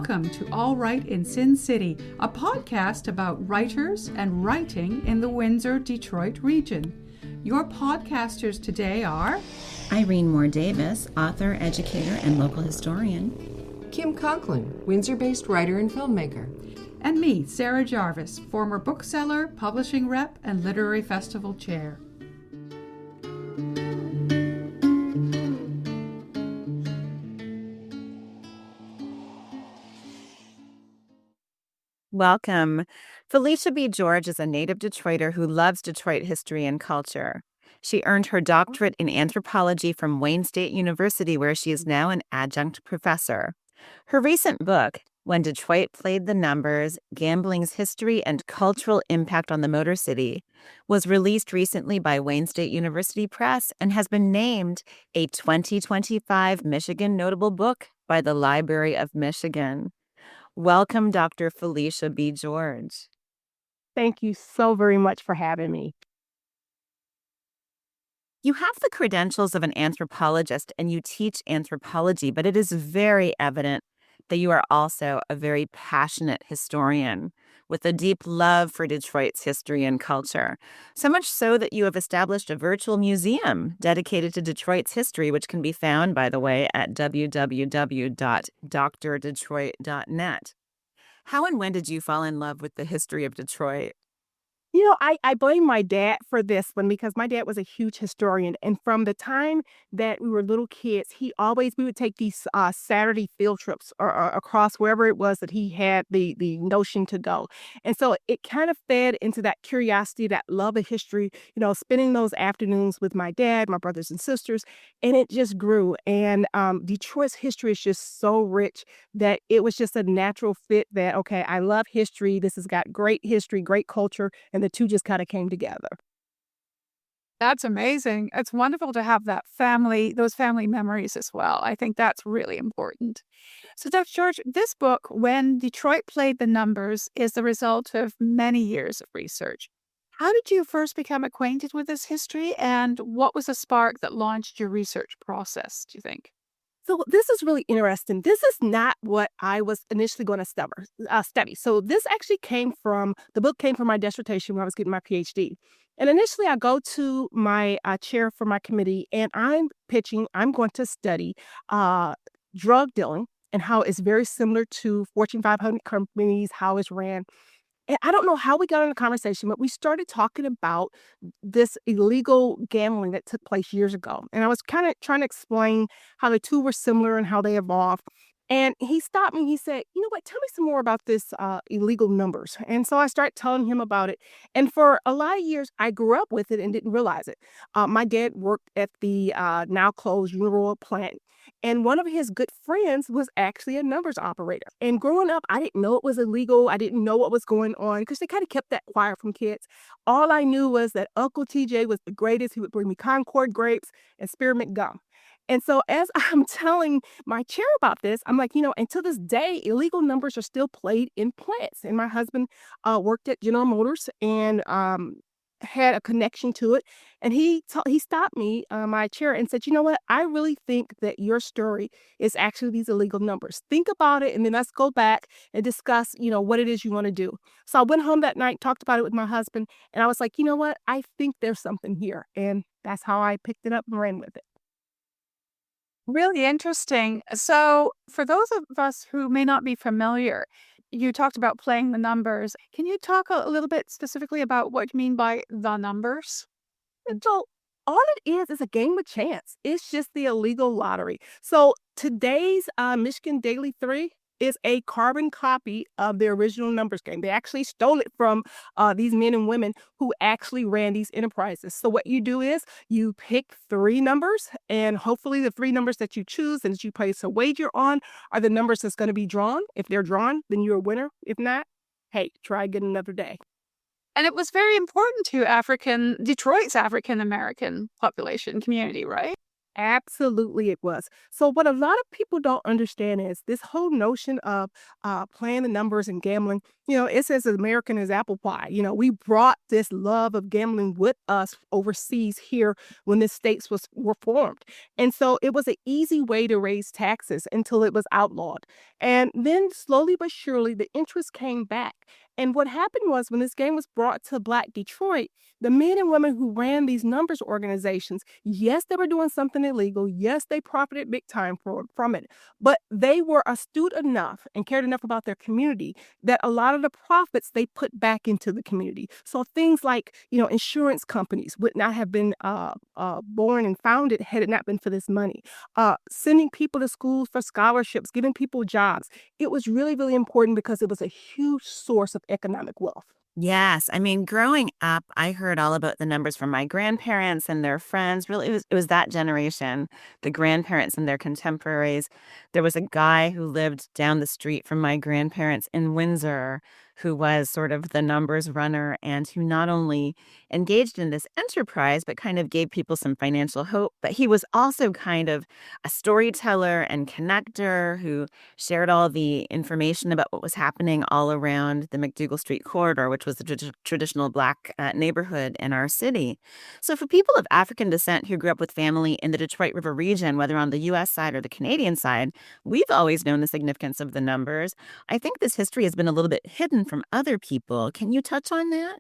Welcome to All Right in Sin City, a podcast about writers and writing in the Windsor-Detroit region. Your podcasters today are Irene Moore Davis, author, educator, and local historian. Kim Conklin, Windsor-based writer and filmmaker. And me, Sarah Jarvis, former bookseller, publishing rep, and literary festival chair. Welcome. Felicia B. George is a native Detroiter who loves Detroit history and culture. She earned her doctorate in anthropology from Wayne State University, where she is now an adjunct professor. Her recent book, When Detroit Played the Numbers, Gambling's History and Cultural Impact on the Motor City, was released recently by Wayne State University Press and has been named a 2025 Michigan Notable Book by the Library of Michigan. Welcome, Dr. Felicia B. George. Thank you so very much for having me. You have the credentials of an anthropologist and you teach anthropology, but it is very evident that you are also a very passionate historian with a deep love for Detroit's history and culture. So much so that you have established a virtual museum dedicated to Detroit's history, which can be found, by the way, at www.drdetroit.net. How and when did you fall in love with the history of Detroit? I blame my dad for this one because my dad was a huge historian. And from the time that we were little kids, we would take these Saturday field trips or across wherever it was that he had the notion to go. And so it kind of fed into that curiosity, that love of history, spending those afternoons with my dad, my brothers and sisters, and it just grew. And Detroit's history is just so rich that it was just a natural fit that, okay, I love history. This has got great history, great culture, and the two just kind of came together. That's amazing. It's wonderful to have those family memories as well. I think that's really important. So, Dr. George, this book, When Detroit Played the Numbers, is the result of many years of research. How did you first become acquainted with this history, and what was the spark that launched your research process, do you think? So this is really interesting. This is not what I was initially going to study. So this actually the book came from my dissertation when I was getting my PhD. And initially I go to my chair for my committee and I'm going to study drug dealing and how it's very similar to Fortune 500 companies, how it's ran. And I don't know how we got in the conversation, but we started talking about this illegal gambling that took place years ago. And I was kind of trying to explain how the two were similar and how they evolved. And he stopped me. He said, you know what, tell me some more about this illegal numbers. And so I started telling him about it. And for a lot of years, I grew up with it and didn't realize it. My dad worked at the now closed Union plant. And one of his good friends was actually a numbers operator. And growing up, I didn't know it was illegal. I didn't know what was going on because they kind of kept that quiet from kids. All I knew was that Uncle TJ was the greatest. He would bring me Concord grapes and spearmint gum. And so as I'm telling my chair about this, I'm like, and to this day, illegal numbers are still played in plants. And my husband worked at General Motors and had a connection to it. And he stopped me, my chair, and said, you know what? I really think that your story is actually these illegal numbers. Think about it, and then let's go back and discuss, what it is you want to do. So I went home that night, talked about it with my husband, and I was like, you know what? I think there's something here. And that's how I picked it up and ran with it. Really interesting. So, for those of us who may not be familiar, you talked about playing the numbers. Can you talk a little bit specifically about what you mean by the numbers? And so all it is a game of chance. It's just the illegal lottery. So today's Michigan Daily 3 is a carbon copy of the original numbers game. They actually stole it from these men and women who actually ran these enterprises. So what you do is you pick 3 numbers, and hopefully the 3 numbers that you choose and that you place a wager on are the numbers that's going to be drawn. If they're drawn, then you're a winner. If not, hey, try again another day. And it was very important to Detroit's African American population community, right? Absolutely, it was. So, what a lot of people don't understand is this whole notion of playing the numbers and gambling. It's as American as apple pie. We brought this love of gambling with us overseas here when the states were formed, and so it was an easy way to raise taxes until it was outlawed, and then slowly but surely the interest came back. And what happened was when this game was brought to Black Detroit, the men and women who ran these numbers organizations, yes, they were doing something illegal. Yes, they profited big time from it. But they were astute enough and cared enough about their community that a lot of the profits they put back into the community. So things like, insurance companies would not have been born and founded had it not been for this money. Sending people to schools for scholarships, giving people jobs. It was really, really important because it was a huge source of economic wealth. Yes. I mean, growing up, I heard all about the numbers from my grandparents and their friends. Really, it was that generation, the grandparents and their contemporaries. There was a guy who lived down the street from my grandparents in Windsor who was sort of the numbers runner and who not only engaged in this enterprise, but kind of gave people some financial hope. But he was also kind of a storyteller and connector who shared all the information about what was happening all around the McDougal Street corridor, which was the traditional Black neighborhood in our city. So for people of African descent who grew up with family in the Detroit River region, whether on the U.S. side or the Canadian side, we've always known the significance of the numbers. I think this history has been a little bit hidden from other people. Can you touch on that?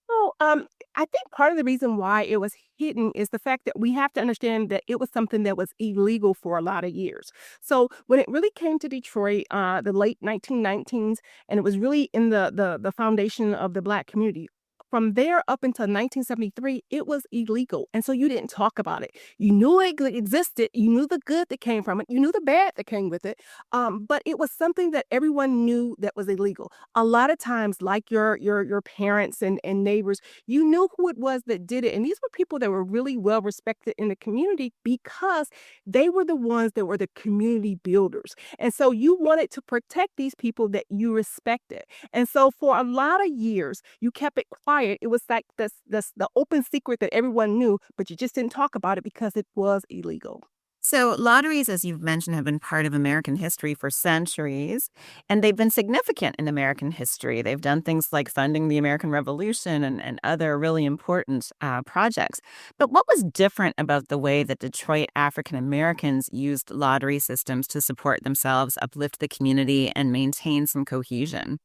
So, I think part of the reason why it was hidden is the fact that we have to understand that it was something that was illegal for a lot of years. So, when it really came to Detroit, the late 1919s, and it was really in the foundation of the Black community. From there up until 1973, it was illegal. And so you didn't talk about it. You knew it existed. You knew the good that came from it. You knew the bad that came with it. But it was something that everyone knew that was illegal. A lot of times, like your parents and neighbors, you knew who it was that did it. And these were people that were really well respected in the community because they were the ones that were the community builders. And so you wanted to protect these people that you respected. And so for a lot of years, you kept it quiet. It was like this the open secret that everyone knew, but you just didn't talk about it because it was illegal. So, lotteries, as you've mentioned, have been part of American history for centuries, and they've been significant in American history. They've done things like funding the American Revolution and other really important projects. But what was different about the way that Detroit African Americans used lottery systems to support themselves, uplift the community, and maintain some cohesion?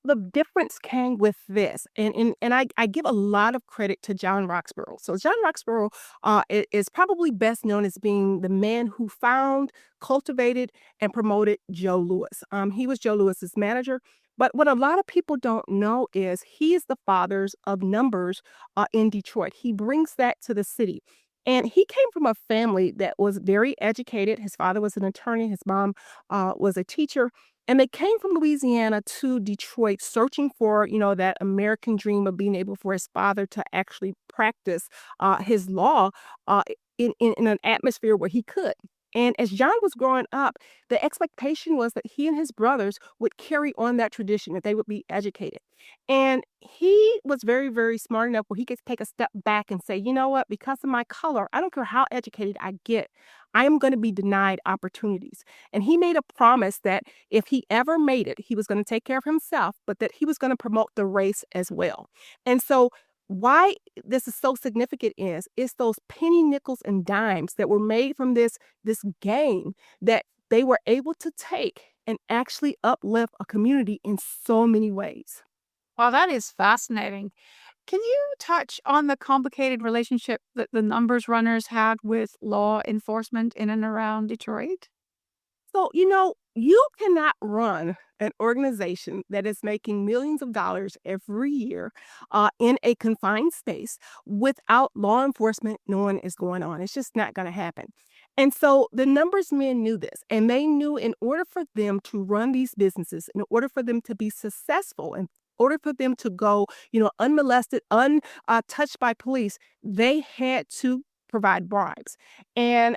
The difference came with this, and I give a lot of credit to John Roxborough. So John Roxborough is probably best known as being the man who found, cultivated, and promoted Joe Louis. He was Joe Louis's manager. But what a lot of people don't know is he is the fathers of numbers in Detroit. He brings that to the city. And he came from a family that was very educated. His father was an attorney. His mom was a teacher. And they came from Louisiana to Detroit searching for, that American dream of being able for his father to actually practice his law uh, in an atmosphere where he could. And as John was growing up, the expectation was that he and his brothers would carry on that tradition, that they would be educated. And he was very, very smart enough where he could take a step back and say, you know what, because of my color, I don't care how educated I get, I am going to be denied opportunities. And he made a promise that if he ever made it, he was going to take care of himself, but that he was going to promote the race as well. And so why this is so significant is it's those penny nickels and dimes that were made from this game that they were able to take and actually uplift a community in so many ways. Wow, that is fascinating. Can you touch on the complicated relationship that the numbers runners had with law enforcement in and around Detroit? So, you cannot run an organization that is making millions of dollars every year in a confined space without law enforcement knowing is going on. It's just not going to happen. And so the numbers men knew this, and they knew in order for them to run these businesses, in order for them to be successful, in order for them to go, unmolested, untouched by police, they had to provide bribes. And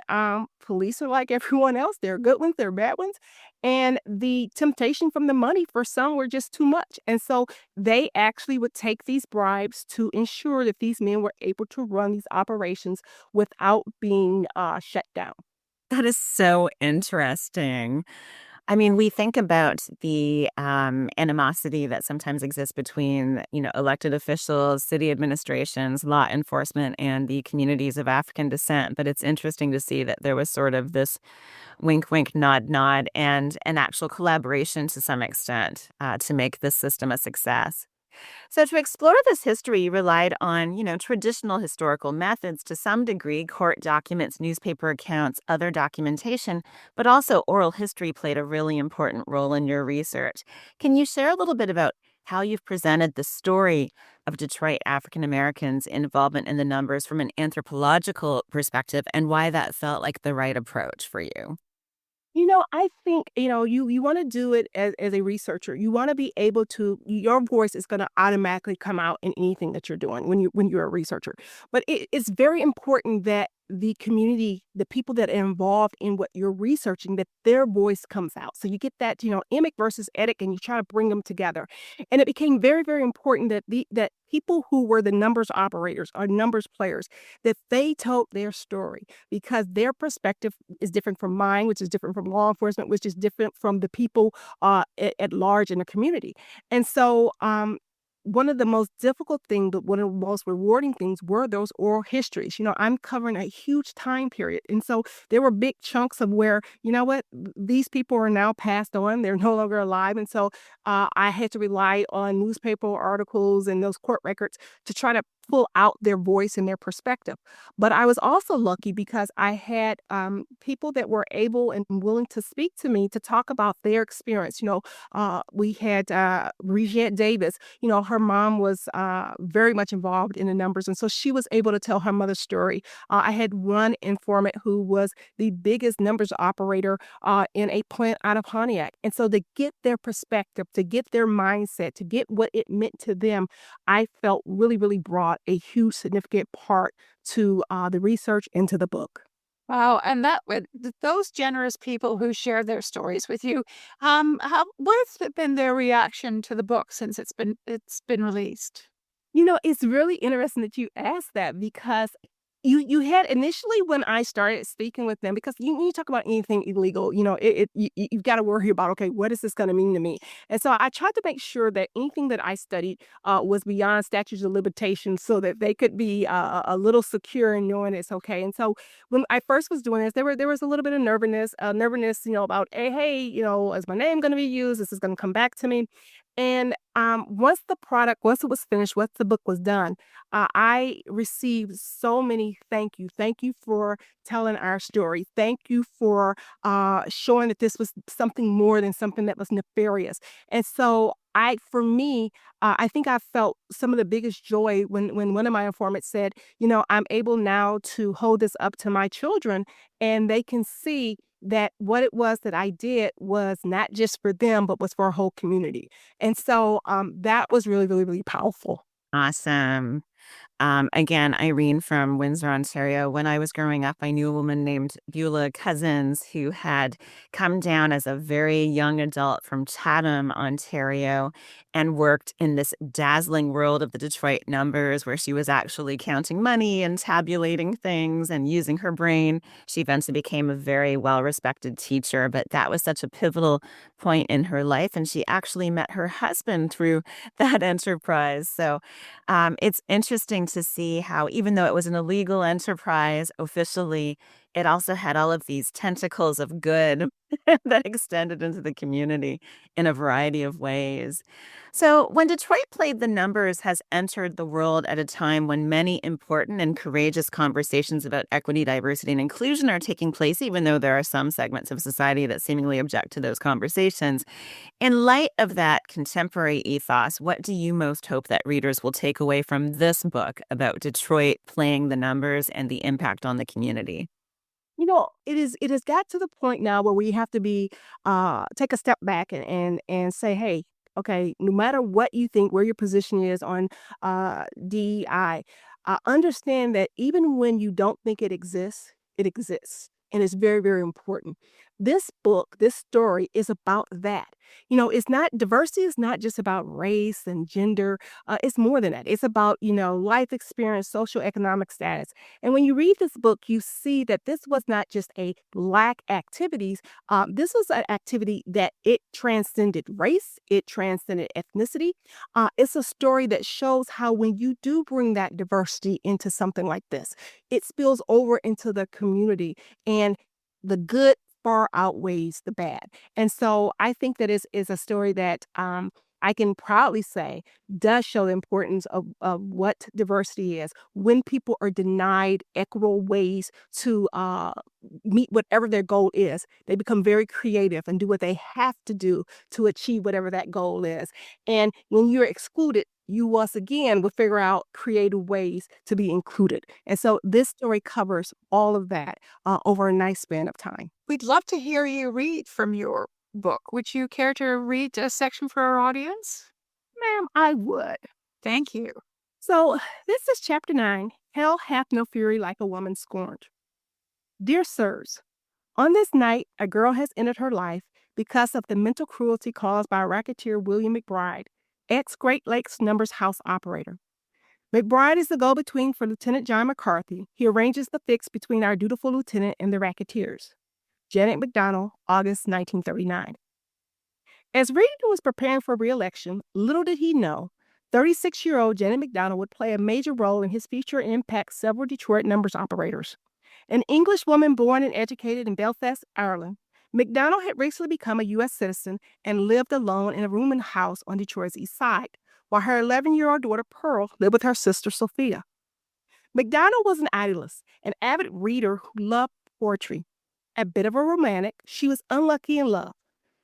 police are like everyone else. There are good ones, there are bad ones. And the temptation from the money for some were just too much. And so they actually would take these bribes to ensure that these men were able to run these operations without being shut down. That is so interesting. I mean, we think about the animosity that sometimes exists between, elected officials, city administrations, law enforcement, and the communities of African descent. But it's interesting to see that there was sort of this wink, wink, nod, nod, and an actual collaboration to some extent to make this system a success. So, to explore this history, you relied on, traditional historical methods to some degree, court documents, newspaper accounts, other documentation, but also oral history played a really important role in your research. Can you share a little bit about how you've presented the story of Detroit African Americans' involvement in the numbers from an anthropological perspective and why that felt like the right approach for you? I think, you want to do it as a researcher. You want to be able to, your voice is going to automatically come out in anything that you're doing when you're a researcher. But it's very important that the community, the people that are involved in what you're researching, that their voice comes out. So you get that, emic versus etic, and you try to bring them together. And it became very, very important that people who were the numbers operators or numbers players, that they told their story because their perspective is different from mine, which is different from law enforcement, which is different from the people at large in the community. And so one of the most difficult things, but one of the most rewarding things were those oral histories. I'm covering a huge time period. And so there were big chunks of where, these people are now passed on. They're no longer alive. And so I had to rely on newspaper articles and those court records to try to pull out their voice and their perspective. But I was also lucky because I had people that were able and willing to speak to me to talk about their experience. We had Regette Davis. Her mom was very much involved in the numbers, and so she was able to tell her mother's story. I had one informant who was the biggest numbers operator in a plant out of Pontiac. And so to get their perspective, to get their mindset, to get what it meant to them, I felt really, really brought a huge significant part to the research and to the book. Wow, and those generous people who share their stories with you, what's been their reaction to the book since it's been released? It's really interesting that you asked that because you had initially when I started speaking with them, because you talk about anything illegal, you've got to worry about, okay, what is this going to mean to me? And so I tried to make sure that anything that I studied was beyond statutes of limitations so that they could be a little secure in knowing it's okay. And so when I first was doing this, there was a little bit of nervousness, about, hey, is my name going to be used? This is going to come back to me. And once it was finished, once the book was done, I received so many thank you for telling our story. Thank you for showing that this was something more than something that was nefarious. And so for me, I think I felt some of the biggest joy when one of my informants said, I'm able now to hold this up to my children and they can see that what it was that I did was not just for them, but was for a whole community. And so that was really, really, really powerful. Awesome. Again, Irene from Windsor, Ontario. When I was growing up, I knew a woman named Beulah Cousins who had come down as a very young adult from Chatham, Ontario, and worked in this dazzling world of the Detroit numbers where she was actually counting money and tabulating things and using her brain. She eventually became a very well-respected teacher, but that was such a pivotal point in her life. And she actually met her husband through that enterprise. So it's interesting to see how, even though it was an illegal enterprise officially, it also had all of these tentacles of good that extended into the community in a variety of ways. So, when Detroit Played the Numbers has entered the world at a time when many important and courageous conversations about equity, diversity, and inclusion are taking place, even though there are some segments of society that seemingly object to those conversations, in light of that contemporary ethos, what do you most hope that readers will take away from this book about Detroit playing the numbers and the impact on the community? It has got to the point now where we have to take a step back and say, hey, okay, no matter what you think, where your position is on DEI, Understand that even when you don't think it exists, it exists. And it's very, very important. This book, this story is about that. It's not, diversity is not just about race and gender. It's more than that. It's about, life experience, social economic status. And when you read this book, you see that this was not just a black activities. This was an activity that it transcended race, it transcended ethnicity. It's a story that shows how when you do bring that diversity into something like this, it spills over into the community, and the good far outweighs the bad. And so I think that is a story that I can proudly say does show the importance of what diversity is. When people are denied equitable ways to meet whatever their goal is, they become very creative and do what they have to do to achieve whatever that goal is. And when you're excluded, you once again will figure out creative ways to be included. And so this story covers all of that over a nice span of time. We'd love to hear you read from your book. Would you care to read a section for our audience? Ma'am, I would. Thank you. So this is chapter 9, Hell Hath No Fury Like a Woman Scorned. Dear sirs, on this night, a girl has ended her life because of the mental cruelty caused by racketeer William McBride, ex-Great Lakes Numbers House operator. McBride is the go-between for Lieutenant John McCarthy. He arranges the fix between our dutiful lieutenant and the racketeers. Janet McDonald, August 1939. As Reed was preparing for re-election, little did he know 36-year-old Janet McDonald would play a major role in his future and impact several Detroit numbers operators. An English woman born and educated in Belfast, Ireland, McDonald had recently become a U.S. citizen and lived alone in a rooming house on Detroit's east side, while her 11-year-old daughter Pearl lived with her sister Sophia. McDonald was an idealist, an avid reader who loved poetry. A bit of a romantic, she was unlucky in love.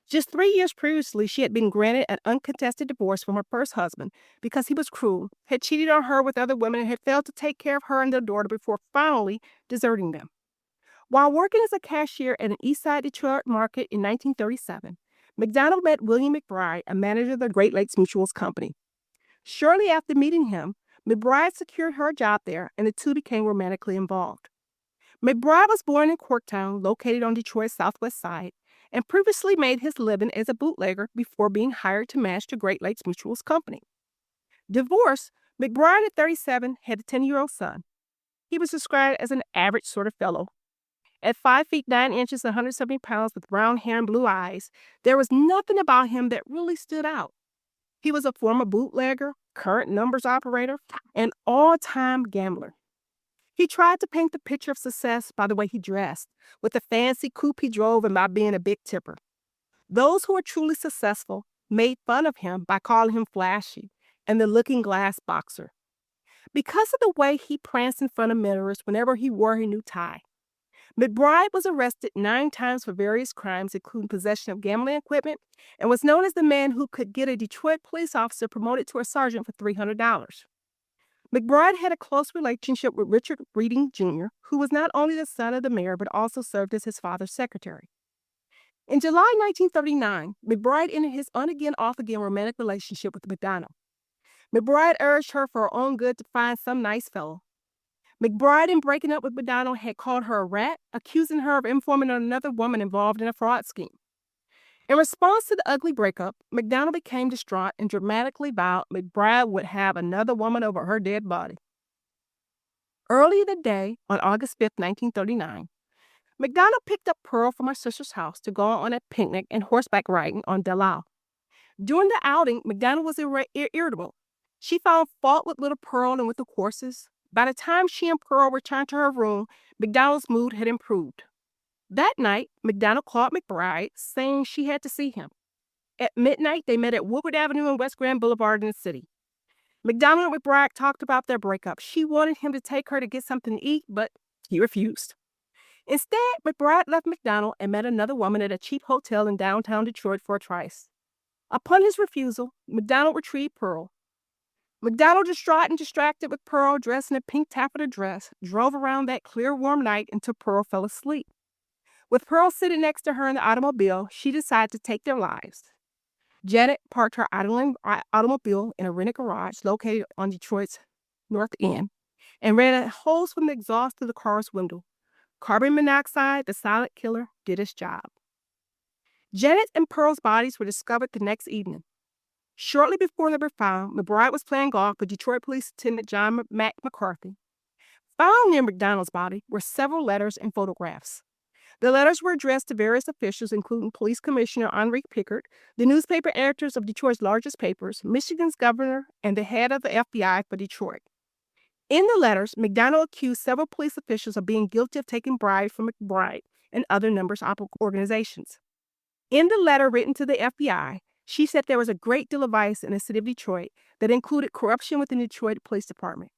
Just 3 years previously, she had been granted an uncontested divorce from her first husband because he was cruel, had cheated on her with other women, and had failed to take care of her and their daughter before finally deserting them. While working as a cashier at an Eastside Detroit market in 1937, McDonald met William McBride, a manager of the Great Lakes Mutuals Company. Shortly after meeting him, McBride secured her a job there, and the two became romantically involved. McBride was born in Corktown, located on Detroit's southwest side, and previously made his living as a bootlegger before being hired to manage the Great Lakes Mutuals Company. Divorced, McBride at 37 had a 10-year-old son. He was described as an average sort of fellow. At 5 feet 9 inches, 170 pounds, with brown hair and blue eyes, there was nothing about him that really stood out. He was a former bootlegger, current numbers operator, and all-time gambler. He tried to paint the picture of success by the way he dressed, with the fancy coupe he drove, and by being a big tipper. Those who were truly successful made fun of him by calling him flashy and the looking glass boxer. Because of the way he pranced in front of mirrors whenever he wore a new tie, McBride was arrested 9 times for various crimes, including possession of gambling equipment, and was known as the man who could get a Detroit police officer promoted to a sergeant for $300. McBride had a close relationship with Richard Reading Jr., who was not only the son of the mayor, but also served as his father's secretary. In July 1939, McBride ended his on-again, off-again romantic relationship with McDonald. McBride urged her for her own good to find some nice fellow. McBride, in breaking up with McDonald, had called her a rat, accusing her of informing on another woman involved in a fraud scheme. In response to the ugly breakup, McDonald became distraught and dramatically vowed McBride would have another woman over her dead body. Early in the day, on August 5, 1939, McDonald picked up Pearl from her sister's house to go on a picnic and horseback riding on Delisle. During the outing, McDonald was irritable. She found fault with little Pearl and with the horses. By the time she and Pearl returned to her room, McDonald's mood had improved. That night, McDonald called McBride, saying she had to see him. At midnight, they met at Woodward Avenue and West Grand Boulevard in the city. McDonald and McBride talked about their breakup. She wanted him to take her to get something to eat, but he refused. Instead, McBride left McDonald and met another woman at a cheap hotel in downtown Detroit for a tryst. Upon his refusal, McDonald retrieved Pearl. McDonald, distraught and distracted with Pearl dressed in a pink taffeta dress, drove around that clear, warm night until Pearl fell asleep. With Pearl sitting next to her in the automobile, she decided to take their lives. Janet parked her automobile in a rented garage located on Detroit's North End. and ran holes from the exhaust to the car's window. Carbon monoxide, the silent killer, did its job. Janet and Pearl's bodies were discovered the next evening. Shortly before they were found, McBride was playing golf with Detroit Police Lieutenant John McCarthy. Found near McDonald's body were several letters and photographs. The letters were addressed to various officials, including Police Commissioner Henri Pickard, the newspaper editors of Detroit's largest papers, Michigan's governor, and the head of the FBI for Detroit. In the letters, McDonald accused several police officials of being guilty of taking bribes from McBride and other numbers of organizations. In the letter written to the FBI, she said there was a great deal of vice in the city of Detroit that included corruption within the Detroit Police Department.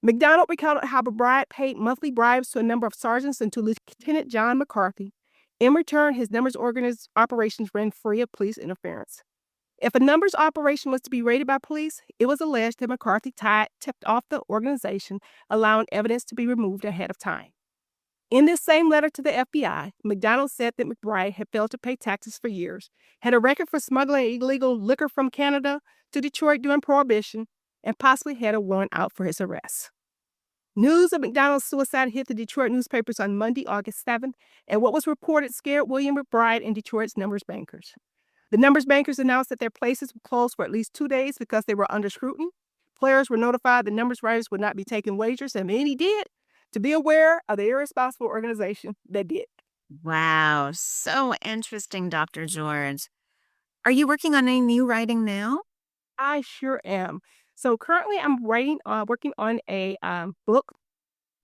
McDonald recounted how McBride paid monthly bribes to a number of sergeants and to Lieutenant John McCarthy. In return, his numbers operations ran free of police interference. If a numbers operation was to be raided by police, it was alleged that McCarthy tipped off the organization, allowing evidence to be removed ahead of time. In this same letter to the FBI, McDonald said that McBride had failed to pay taxes for years, had a record for smuggling illegal liquor from Canada to Detroit during Prohibition, and possibly had a warrant out for his arrest. News of McDonald's suicide hit the Detroit newspapers on Monday, August 7th, and what was reported scared William McBride and Detroit's numbers bankers. The numbers bankers announced that their places were closed for at least 2 days because they were under scrutiny. Players were notified the numbers writers would not be taking wagers, and many did, to be aware of the irresponsible organization that did. Wow, so interesting, Dr. George. Are you working on any new writing now? I sure am. So currently I'm working on a book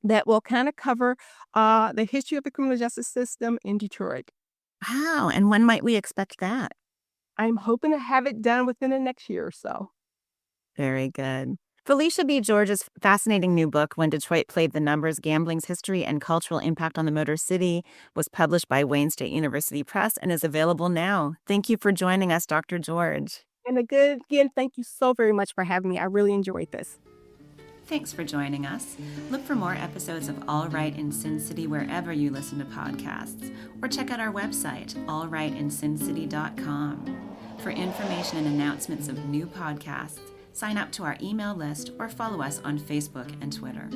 that will kind of cover the history of the criminal justice system in Detroit. Wow, and when might we expect that? I'm hoping to have it done within the next year or so. Very good. Felicia B. George's fascinating new book, When Detroit Played the Numbers, Gambling's History and Cultural Impact on the Motor City, was published by Wayne State University Press and is available now. Thank you for joining us, Dr. George. And again, thank you so very much for having me. I really enjoyed this. Thanks for joining us. Look for more episodes of All Right in Sin City wherever you listen to podcasts, or check out our website, allrightinsincity.com. For information and announcements of new podcasts, sign up to our email list or follow us on Facebook and Twitter.